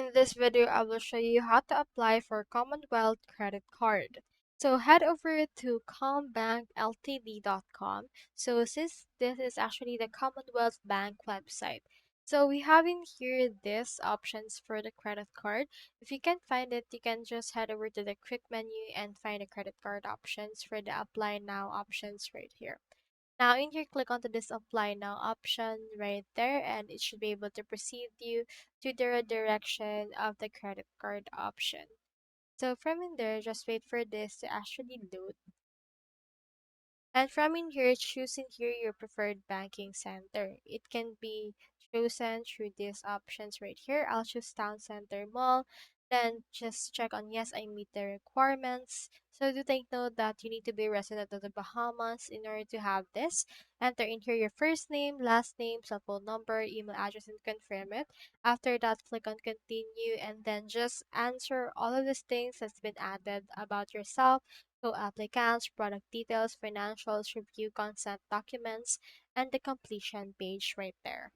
In this video, I will show you how to apply for Commonwealth credit card. So head over to combankltd.com. So since this is actually the Commonwealth Bank website. So we have in here these options for the credit card. If you can't find it, you can just head over to the quick menu and find the credit card options for the apply now options right here. Now in here, click onto this apply now option right there and it should be able to proceed you to the redirection of the credit card option. So from in there, just wait for this to actually load. And from in here, choose in here your preferred banking center. It can be chosen through these options right here. I'll choose Town Center Mall. Then just check on yes, I meet the requirements. So do take note that you need to be a resident of the Bahamas in order to have this. Enter in here your first name, last name, cell phone number, email address, and confirm it. After that, click on continue and then just answer all of these things that's been added about yourself, so applicants, product details, financials, review consent documents, and the completion page right there.